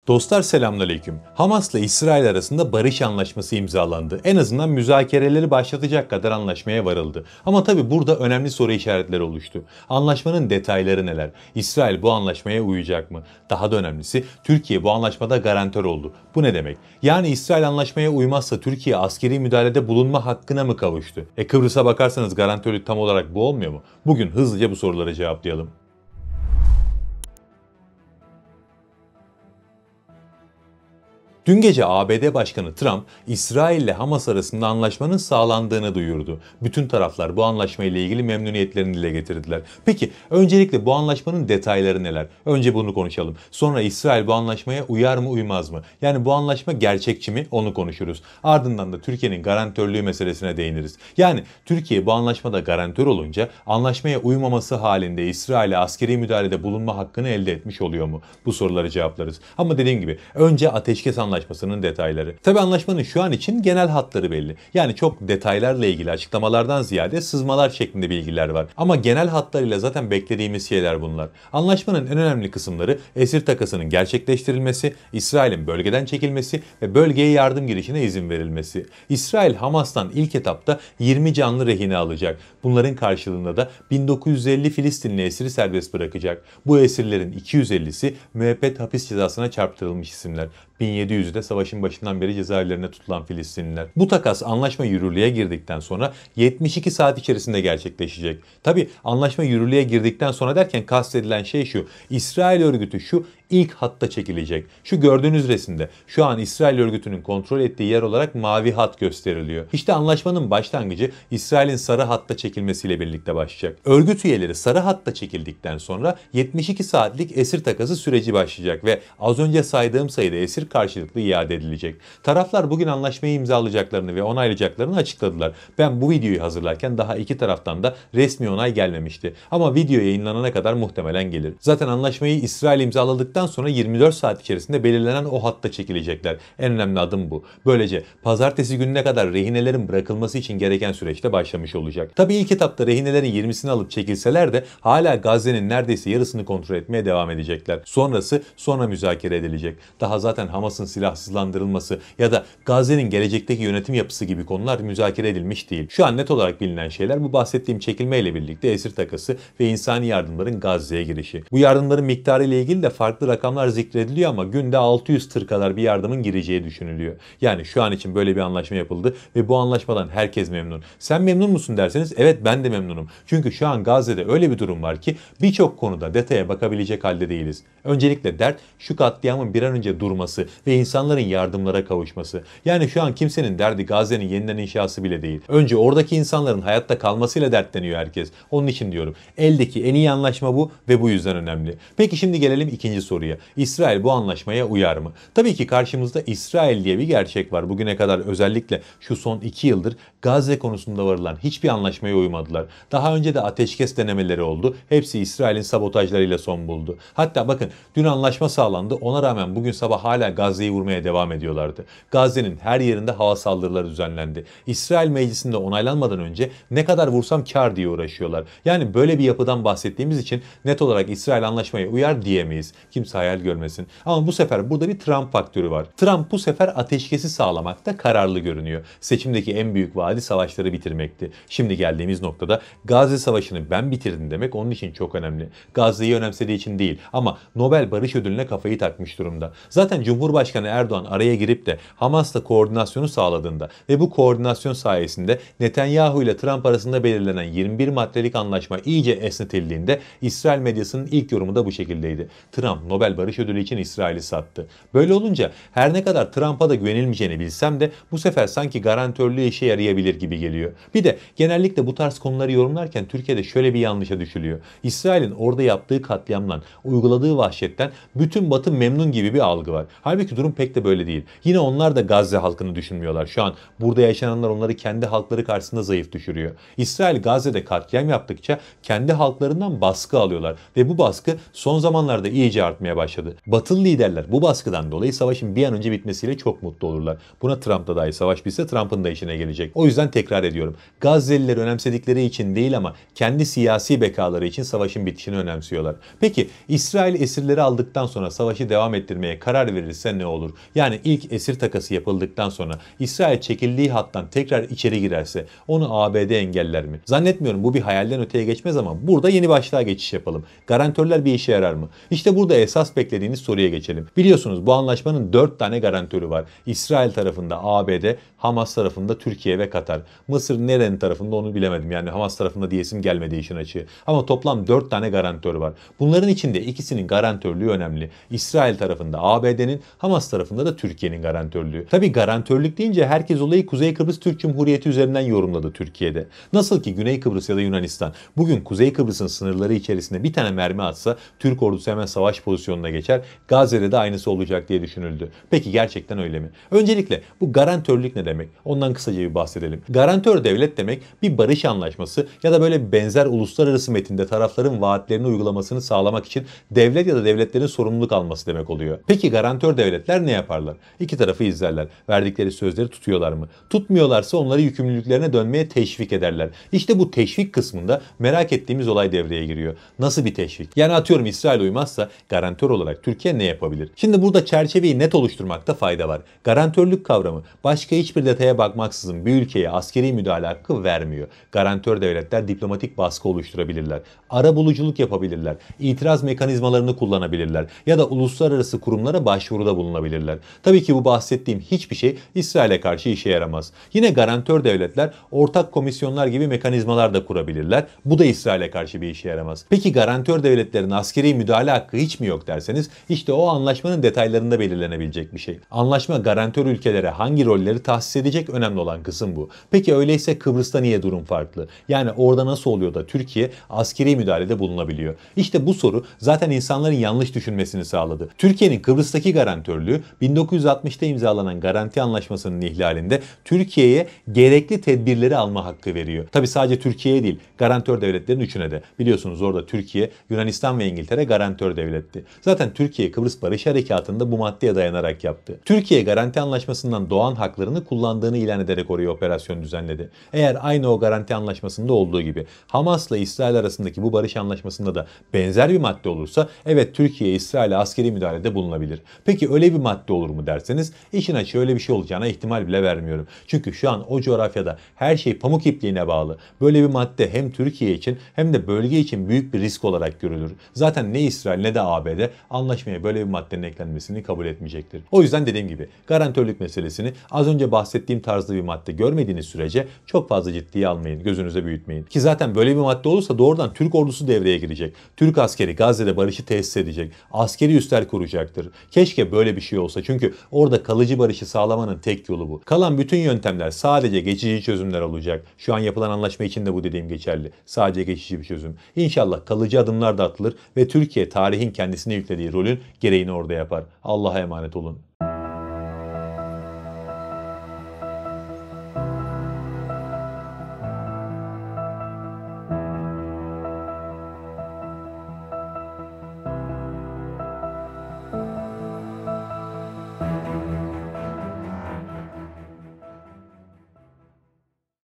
Dostlar selamünaleyküm. Hamas'la İsrail arasında barış anlaşması imzalandı. En azından müzakereleri başlatacak kadar anlaşmaya varıldı. Ama tabi burada önemli soru işaretleri oluştu. Anlaşmanın detayları neler? İsrail bu anlaşmaya uyacak mı? Daha da önemlisi Türkiye bu anlaşmada garantör oldu. Bu ne demek? Yani İsrail anlaşmaya uymazsa Türkiye askeri müdahalede bulunma hakkına mı kavuştu? Kıbrıs'a bakarsanız garantörlük tam olarak bu olmuyor mu? Bugün hızlıca bu soruları cevaplayalım. Dün gece ABD Başkanı Trump, İsrail ile Hamas arasında anlaşmanın sağlandığını duyurdu. Bütün taraflar bu anlaşma ile ilgili memnuniyetlerini dile getirdiler. Peki öncelikle bu anlaşmanın detayları neler? Önce bunu konuşalım. Sonra İsrail bu anlaşmaya uyar mı uymaz mı? Yani bu anlaşma gerçekçi mi? Onu konuşuruz. Ardından da Türkiye'nin garantörlüğü meselesine değiniriz. Yani Türkiye bu anlaşmada garantör olunca anlaşmaya uymaması halinde İsrail'e askeri müdahalede bulunma hakkını elde etmiş oluyor mu? Bu soruları cevaplarız. Ama dediğim gibi önce ateşkes anlaşmasının detayları. Tabi anlaşmanın şu an için genel hatları belli. Yani çok detaylarla ilgili açıklamalardan ziyade sızmalar şeklinde bilgiler var. Ama genel hatlarıyla zaten beklediğimiz şeyler bunlar. Anlaşmanın en önemli kısımları esir takasının gerçekleştirilmesi, İsrail'in bölgeden çekilmesi ve bölgeye yardım girişine izin verilmesi. İsrail Hamas'tan ilk etapta 20 canlı rehine alacak. Bunların karşılığında da 1950 Filistinli esiri serbest bırakacak. Bu esirlerin 250'si müebbet hapis cezasına çarptırılmış isimler. 1700'de savaşın başından beri cezaevlerine tutulan Filistinliler. Bu takas anlaşma yürürlüğe girdikten sonra 72 saat içerisinde gerçekleşecek. Tabi anlaşma yürürlüğe girdikten sonra derken kastedilen şey şu. İsrail örgütü şu ilk hatta çekilecek. Şu gördüğünüz resimde şu an İsrail örgütünün kontrol ettiği yer olarak mavi hat gösteriliyor. İşte anlaşmanın başlangıcı İsrail'in sarı hatta çekilmesiyle birlikte başlayacak. Örgüt üyeleri sarı hatta çekildikten sonra 72 saatlik esir takası süreci başlayacak ve az önce saydığım sayıda esir karşılıklı iade edilecek. Taraflar bugün anlaşmayı imzalayacaklarını ve onaylayacaklarını açıkladılar. Ben bu videoyu hazırlarken daha iki taraftan da resmi onay gelmemişti. Ama video yayınlanana kadar muhtemelen gelir. Zaten anlaşmayı İsrail imzaladıktan sonra 24 saat içerisinde belirlenen o hatta çekilecekler. En önemli adım bu. Böylece pazartesi gününe kadar rehinelerin bırakılması için gereken süreçte başlamış olacak. Tabii ilk etapta rehinelerin 20'sini alıp çekilseler de hala Gazze'nin neredeyse yarısını kontrol etmeye devam edecekler. Sonra müzakere edilecek. Daha zaten Hamas'ın silahsızlandırılması ya da Gazze'nin gelecekteki yönetim yapısı gibi konular müzakere edilmiş değil. Şu an net olarak bilinen şeyler bu bahsettiğim çekilmeyle birlikte esir takası ve insani yardımların Gazze'ye girişi. Bu yardımların miktarı ile ilgili de farklı rakamlar zikrediliyor ama günde 600 tır kadar bir yardımın gireceği düşünülüyor. Yani şu an için böyle bir anlaşma yapıldı ve bu anlaşmadan herkes memnun. Sen memnun musun derseniz evet ben de memnunum. Çünkü şu an Gazze'de öyle bir durum var ki birçok konuda detaya bakabilecek halde değiliz. Öncelikle dert şu katliamın bir an önce durması ve insanların yardımlara kavuşması. Yani şu an kimsenin derdi Gazze'nin yeniden inşası bile değil. Önce oradaki insanların hayatta kalmasıyla dertleniyor herkes. Onun için diyorum eldeki en iyi anlaşma bu ve bu yüzden önemli. Peki şimdi gelelim ikinci soruya. İsrail bu anlaşmaya uyar mı? Tabii ki karşımızda İsrail diye bir gerçek var. Bugüne kadar özellikle şu son 2 yıldır Gazze konusunda varılan hiçbir anlaşmaya uymadılar. Daha önce de ateşkes denemeleri oldu. Hepsi İsrail'in sabotajlarıyla son buldu. Hatta bakın dün anlaşma sağlandı. Ona rağmen bugün sabah hala Gazze'yi vurmaya devam ediyorlardı. Gazze'nin her yerinde hava saldırıları düzenlendi. İsrail meclisinde onaylanmadan önce ne kadar vursam kar diye uğraşıyorlar. Yani böyle bir yapıdan bahsettiğimiz için net olarak İsrail anlaşmaya uyar diyemeyiz. Kimse hayal görmesin. Ama bu sefer burada bir Trump faktörü var. Trump bu sefer ateşkesi sağlamakta kararlı görünüyor. Seçimdeki en büyük vaadi savaşları bitirmekti. Şimdi geldiğimiz noktada Gazze Savaşı'nı ben bitirdim demek onun için çok önemli. Gazze'yi önemsediği için değil ama Nobel Barış Ödülü'ne kafayı takmış durumda. Zaten Cumhurbaşkanı Erdoğan araya girip de Hamas'la koordinasyonu sağladığında ve bu koordinasyon sayesinde Netanyahu ile Trump arasında belirlenen 21 maddelik anlaşma iyice esnetildiğinde İsrail medyasının ilk yorumu da bu şekildeydi. Trump Nobel Barış Ödülü için İsrail'i sattı. Böyle olunca her ne kadar Trump'a da güvenilmeyeceğini bilsem de bu sefer sanki garantörlüğü işe yarayabilir gibi geliyor. Bir de genellikle bu tarz konuları yorumlarken Türkiye'de şöyle bir yanlışa düşülüyor. İsrail'in orada yaptığı katliamdan, uyguladığı vahşetten bütün Batı memnun gibi bir algı var. Halbuki durum pek de böyle değil. Yine onlar da Gazze halkını düşünmüyorlar. Şu an burada yaşananlar onları kendi halkları karşısında zayıf düşürüyor. İsrail Gazze'de katliam yaptıkça kendi halklarından baskı alıyorlar ve bu baskı son zamanlarda iyice artmaya başladı. Batılı liderler bu baskıdan dolayı savaşın bir an önce bitmesiyle çok mutlu olurlar. Buna Trump da dahi savaş bitse Trump'ın da işine gelecek. O yüzden tekrar ediyorum. Gazze'lileri önemsedikleri için değil ama kendi siyasi bekaları için savaşın bitişini önemsiyorlar. Peki İsrail esirleri aldıktan sonra savaşı devam ettirmeye karar verirse ne olur? Yani ilk esir takası yapıldıktan sonra İsrail çekildiği hattan tekrar içeri girerse onu ABD engeller mi? Zannetmiyorum, bu bir hayalden öteye geçmez ama burada yeni başlığa geçiş yapalım. Garantörler bir işe yarar mı? İşte burada esas beklediğiniz soruya geçelim. Biliyorsunuz bu anlaşmanın 4 tane garantörü var. İsrail tarafında ABD, Hamas tarafında Türkiye ve Katar. Mısır nerenin tarafında onu bilemedim. Yani Hamas tarafında diyesim gelmedi işin açığı. Ama toplam 4 tane garantör var. Bunların içinde ikisinin garantörlüğü önemli. İsrail tarafında ABD'nin, Hamas tarafında da Türkiye'nin garantörlüğü. Tabii garantörlük deyince herkes olayı Kuzey Kıbrıs Türk Cumhuriyeti üzerinden yorumladı Türkiye'de. Nasıl ki Güney Kıbrıs ya da Yunanistan bugün Kuzey Kıbrıs'ın sınırları içerisinde bir tane mermi atsa Türk ordusu hemen savaş pozisyonuna geçer. Gazze'de de aynısı olacak diye düşünüldü. Peki gerçekten öyle mi? Öncelikle bu garantörlük ne demek? Ondan kısaca bir bahsedelim. Garantör devlet demek bir barış anlaşması ya da böyle benzer uluslararası metinde tarafların vaatlerini uygulamasını sağlamak için devlet ya da devletlerin sorumluluk alması demek oluyor. Peki garantör devletler ne yaparlar? İki tarafı izlerler. Verdikleri sözleri tutuyorlar mı? Tutmuyorlarsa onları yükümlülüklerine dönmeye teşvik ederler. İşte bu teşvik kısmında merak ettiğimiz olay devreye giriyor. Nasıl bir teşvik? Yani atıyorum İsrail uymazsa garantör olarak Türkiye ne yapabilir? Şimdi burada çerçeveyi net oluşturmakta fayda var. Garantörlük kavramı başka hiçbir detaya bakmaksızın bir ülkeye askeri müdahale hakkı vermiyor. Garantör devletler diplomatik baskı oluşturabilirler. Arabuluculuk yapabilirler. İtiraz mekanizmalarını kullanabilirler. Ya da uluslararası kurumlara başvuruda bulunabilirler. Tabii ki bu bahsettiğim hiçbir şey İsrail'e karşı işe yaramaz. Yine garantör devletler ortak komisyonlar gibi mekanizmalar da kurabilirler. Bu da İsrail'e karşı bir işe yaramaz. Peki garantör devletlerin askeri müdahale hakkı hiç mi yok derseniz, işte o anlaşmanın detaylarında belirlenebilecek bir şey. Anlaşma garantör ülkelere hangi rolleri tahsis edecek, önemli olan kısım bu. Peki öyleyse Kıbrıs'ta niye durum farklı? Yani orada nasıl oluyor da Türkiye askeri müdahalede bulunabiliyor? İşte bu soru zaten insanların yanlış düşünmesini sağladı. Türkiye'nin Kıbrıs'taki garantörlüğü 1960'ta imzalanan garanti anlaşmasının ihlalinde Türkiye'ye gerekli tedbirleri alma hakkı veriyor. Tabii sadece Türkiye'ye değil, garantör devletlerin üçüne de. Biliyorsunuz orada Türkiye, Yunanistan ve İngiltere garantör devletti. Zaten Türkiye Kıbrıs Barış Harekatı'nda bu maddeye dayanarak yaptı. Türkiye garanti anlaşmasından doğan haklarını kullandığını ilan ederek oraya operasyon düzenledi. Eğer aynı o garanti anlaşmasında olduğu gibi Hamas'la İsrail arasındaki bu barış anlaşmasında da benzer bir madde olursa evet, Türkiye İsrail'e askeri müdahalede bulunabilir. Peki öyle bir madde olur mu derseniz, işin açığı öyle bir şey olacağına ihtimal bile vermiyorum. Çünkü şu an o coğrafyada her şey pamuk ipliğine bağlı. Böyle bir madde hem Türkiye için hem de bölge için büyük bir risk olarak görülür. Zaten ne İsrail ne de ABD anlaşmaya böyle bir maddenin eklenmesini kabul etmeyecektir. O yüzden dediğim gibi garantörlük meselesini az önce bahsettiğim tarzda bir madde görmediğiniz sürece çok fazla ciddiye almayın, gözünüze büyütmeyin. Ki zaten böyle bir madde olursa doğrudan Türk ordusu devreye girecek. Türk askeri Gazze'de barışı tesis edecek. Askeri üsler kuracaktır. Keşke böyle bir şey olsa, çünkü orada kalıcı barışı sağlamanın tek yolu bu. Kalan bütün yöntemler sadece geçici çözümler olacak. Şu an yapılan anlaşma için de bu dediğim geçerli. Sadece geçici bir çözüm. İnşallah kalıcı adımlar da atılır ve Türkiye tarihin kendisine yüklediği rolün gereğini orada yapar. Allah'a emanet olun.